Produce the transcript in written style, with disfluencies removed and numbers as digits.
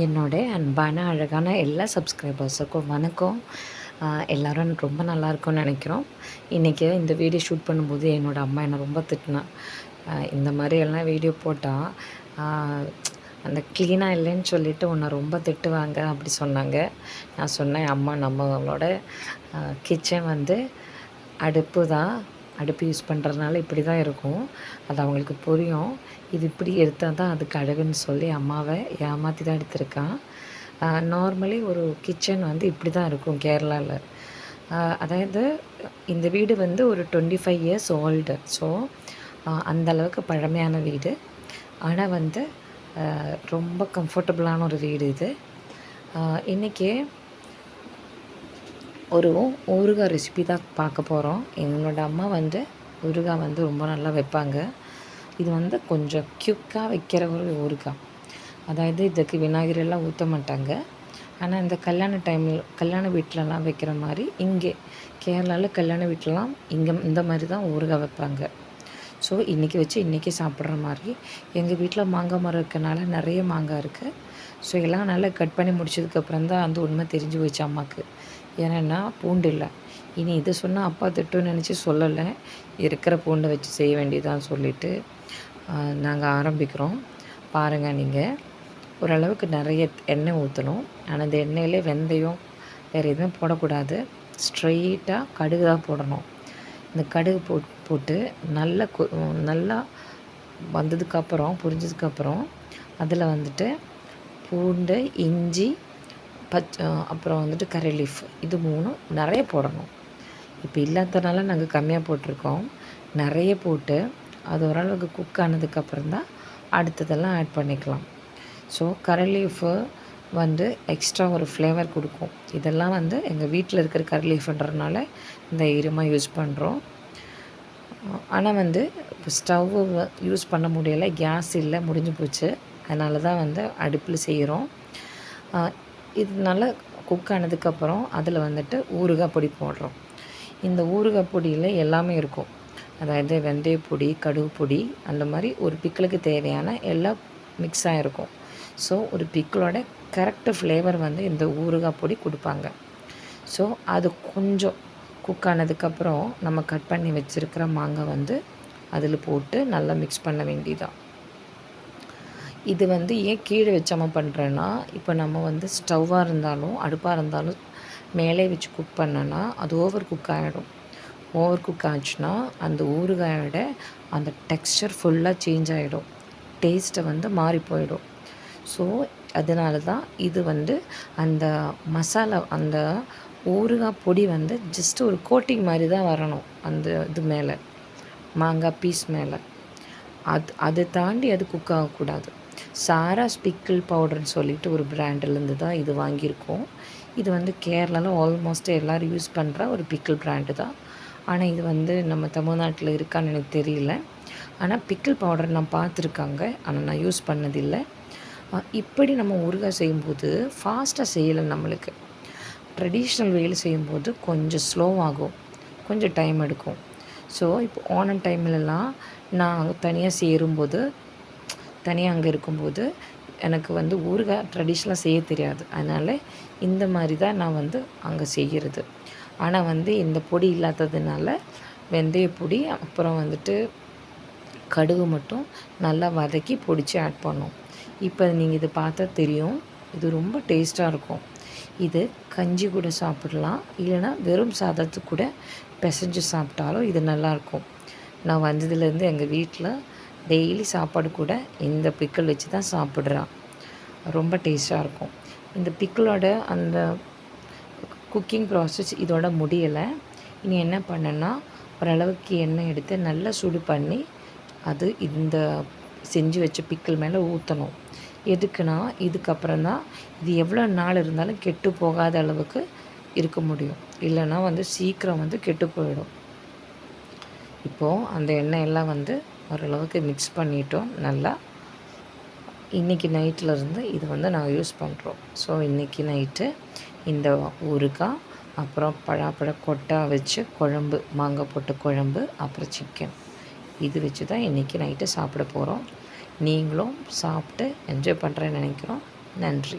என்னோட அன்பான அழகான எல்லா சப்ஸ்கிரைபர்ஸுக்கும் வணக்கம். எல்லோரும் ரொம்ப நல்லா இருக்கும்னு நினைக்கிறோம். இன்றைக்கி இந்த வீடியோ ஷூட் பண்ணும்போது என்னோடய அம்மா என்னை ரொம்ப திட்டினா. இந்த மாதிரி எல்லாம் வீடியோ போட்டால் அந்த க்ளீனாக இல்லைன்னு சொல்லிவிட்டு உன்னை ரொம்ப திட்டுவாங்க அப்படி சொன்னாங்க. நான் சொன்னேன், அம்மா நம்மளோட கிச்சன் வந்து அடுப்பு தான், அடுப்பு யூஸ் பண்ணுறதுனால இப்படி தான் இருக்கும். அது அவங்களுக்கு புரியும். இது இப்படி எடுத்தால் தான் அதுக்கு அழகுன்னு சொல்லி அம்மாவை ஏமாற்றி தான் எடுத்திருக்கான். நார்மலி ஒரு கிச்சன் வந்து இப்படி தான் இருக்கும் கேரளாவில். அதாவது இந்த வீடு வந்து ஒரு 25 இயர்ஸ் ஓல்டு. ஸோ அந்தளவுக்கு பழமையான வீடு. ஆனால் வந்து ரொம்ப கம்ஃபர்டபுளான ஒரு வீடு இது. இன்றைக்கி ஒரு ஊறுகாய் ரெசிபி தான் பார்க்க போகிறோம். என்னோடய அம்மா வந்து ஊறுகாய் வந்து ரொம்ப நல்லா வைப்பாங்க. இது வந்து கொஞ்சம் க்யூக்காக வைக்கிற ஒரு ஊறுகாய். அதாவது இதுக்கு விநாயகர் எல்லாம் ஊற்ற மாட்டாங்க. ஆனால் இந்த கல்யாண வீட்டிலலாம் வைக்கிற மாதிரி இங்கே கேரளாவில் கல்யாண வீட்டிலலாம் இந்த மாதிரி தான் ஊறுகாய் வைப்பாங்க. ஸோ இன்றைக்கி வச்சு இன்றைக்கி சாப்பிட்ற மாதிரி. எங்கள் வீட்டில் மாங்காய் மரம் இருக்கனால நிறைய மாங்காய் இருக்குது. ஸோ எல்லாம் நல்லா கட் பண்ணி முடிச்சதுக்கப்புறம் தான் அந்த உண்மை தெரிஞ்சு போச்சு அம்மாவுக்கு. ஏன்னா பூண்டு இல்லை. இனி இதை சொன்னால் அப்பா திட்டுன்னு நினச்சி சொல்லலை. இருக்கிற பூண்டை வச்சு செய்ய வேண்டியதான்னு சொல்லிவிட்டு நாங்கள் ஆரம்பிக்கிறோம். பாருங்கள், நீங்கள் ஓரளவுக்கு நிறைய எண்ணெய் ஊற்றணும். ஆனால் அந்த எண்ணெயிலே வெந்தயம் வேறு எதுவும் போடக்கூடாது. ஸ்ட்ரெயிட்டாக கடுகு தான் போடணும். இந்த கடுகு போட்டு நல்லா வந்ததுக்கப்புறம் புரிஞ்சதுக்கப்புறம் அதில் வந்துட்டு பூண்டு, இஞ்சி, அப்புறம் வந்துட்டு கறி லீஃப், இது 3 நிறைய போடணும். இப்போ இல்லாதனால நாங்கள் கம்மியாக போட்டிருக்கோம். நிறைய போட்டு அது ஓரளவுக்கு குக் ஆனதுக்கப்புறம் தான் அடுத்ததெல்லாம் ஆட் பண்ணிக்கலாம். ஸோ கறி லீஃபு வந்து எக்ஸ்ட்ரா ஒரு ஃப்ளேவர் கொடுக்கும். இதெல்லாம் வந்து எங்கள் வீட்டில் இருக்கிற கறி லீஃப்ன்றதுனால இந்த ஈரமாக யூஸ் பண்ணுறோம். ஆனால் வந்து இப்போ ஸ்டவ்வு யூஸ் பண்ண முடியலை, கேஸ் இல்லை, முடிஞ்சு போச்சு. அதனால தான் வந்து அடுப்பில் செய்கிறோம். இது நல்லா குக் ஆனதுக்கப்புறம் அதில் வந்துட்டு ஊறுகாய் பொடி போடுறோம். இந்த ஊறுகாய் பொடியில் எல்லாமே இருக்கும். அதாவது வெந்தயப்பொடி, கடுகு பொடி, அந்த மாதிரி ஒரு பிக்கிளுக்கு தேவையான எல்லாம் மிக்ஸ் ஆகிருக்கும். ஸோ ஒரு பிக்கிளோட கரெக்டு ஃப்ளேவர் வந்து இந்த ஊறுகாய் பொடி கொடுப்பாங்க. ஸோ அது கொஞ்சம் குக் ஆனதுக்கப்புறம் நம்ம கட் பண்ணி வச்சுருக்கிற மாங்காய் வந்து அதில் போட்டு நல்லா மிக்ஸ் பண்ண வேண்டியதான். இது வந்து ஏன் கீழே வச்சாமல் பண்ணுறேன்னா, இப்போ நம்ம வந்து ஸ்டவ்வாக இருந்தாலும் அடுப்பாக இருந்தாலும் மேலே வச்சு குக் பண்ணோன்னா அது ஓவர் குக் ஆகிடும். ஓவர் குக் ஆச்சுன்னா அந்த ஊறுகாயோட அந்த டெக்ஸ்சர் ஃபுல்லாக சேஞ்ச் ஆகிடும். டேஸ்ட்டை வந்து மாறி போயிடும். ஸோ அதனால தான் இது வந்து அந்த மசாலா, அந்த ஊறுகாய் பொடி வந்து ஜஸ்ட் ஒரு கோட்டிங் மாதிரி தான் வரணும் அந்த இது மேலே, மாங்காய் பீஸ் மேலே. அதை தாண்டி அது குக் ஆகக்கூடாது. சாராஸ் பிக்கிள் பவுடர்னு சொல்லிட்டு ஒரு பிராண்டிலேருந்து தான் இது வாங்கியிருக்கோம். இது வந்து கேரளாவில் ஆல்மோஸ்ட் எல்லோரும் யூஸ் பண்ணுற ஒரு பிக்கிள் பிராண்டு தான். ஆனால் இது வந்து நம்ம தமிழ்நாட்டில் இருக்கான்னு எனக்கு தெரியல. ஆனால் பிக்கிள் பவுடர் நான் பார்த்துருக்காங்க, ஆனால் நான் யூஸ் பண்ணதில்லை. இப்படி நம்ம ஊறுகாய் செய்யும்போது ஃபாஸ்ட்டாக செய்யலை. நம்மளுக்கு ட்ரெடிஷ்னல் வேயில் செய்யும்போது கொஞ்சம் ஸ்லோவாகும், கொஞ்சம் டைம் எடுக்கும். ஸோ இப்போ ஓணம் டைம்லலாம் நான் தனியாக சேரும்போது, தனியாக அங்கே இருக்கும்போது எனக்கு வந்து ஊறுகாய் ட்ரெடிஷ்னலாக செய்ய தெரியாது. அதனால் இந்த மாதிரி தான் நான் வந்து அங்கே செய்கிறது. ஆனால் வந்து இந்த பொடி இல்லாததுனால வெந்தய பொடி, அப்புறம் வந்துட்டு கடுகு மட்டும் நல்லா வதக்கி பொடிச்சு ஆட் பண்ணோம். இப்போ நீங்கள் இது பார்த்தா தெரியும், இது ரொம்ப டேஸ்ட்டாக இருக்கும். இது கஞ்சி கூட சாப்பிடலாம், இல்லைனா வெறும் சாதத்துக்கு கூட பிசைஞ்சு சாப்பிட்டாலும் இது நல்லாயிருக்கும். நான் வந்ததுலேருந்து எங்கள் வீட்டில் டெய்லி சாப்பாடு கூட இந்த பிக்கிள் வச்சு தான் சாப்பிட்றான். ரொம்ப டேஸ்ட்டாக இருக்கும். இந்த பிக்கிளோட அந்த குக்கிங் ப்ராசஸ் இதோட முடியலை. இனி என்ன பண்ணேன்னா, ஓரளவுக்கு எண்ணெய் எடுத்து நல்லா சூடு பண்ணி அது இந்த செஞ்சு வச்ச பிக்கிள் மேலே ஊற்றணும். எதுக்குன்னா, இதுக்கப்புறம் தான் இது எவ்வளோ நாள் இருந்தாலும் கெட்டு போகாத அளவுக்கு இருக்க முடியும். இல்லைன்னா வந்து சீக்கிரம் வந்து கெட்டு போயிடும். இப்போது அந்த எண்ணெயெல்லாம் வந்து ஓரளவுக்கு மிக்ஸ் பண்ணிட்டோம் நல்லா. இன்றைக்கி நைட்டிலேருந்து இது வந்து நாங்கள் யூஸ் பண்ணுறோம். ஸோ இன்றைக்கி நைட்டு இந்த ஊறுகாய், அப்புறம் பலாப்பழ கொட்டை வச்சு குழம்பு, மாங்காய் போட்டு குழம்பு, அப்புறம் சிக்கன், இது வச்சு தான் இன்றைக்கி நைட்டு சாப்பிட போகிறோம். நீங்களும் சாப்பிட்டு என்ஜாய் பண்ணுறேன்னு நினைக்கிறோம். நன்றி.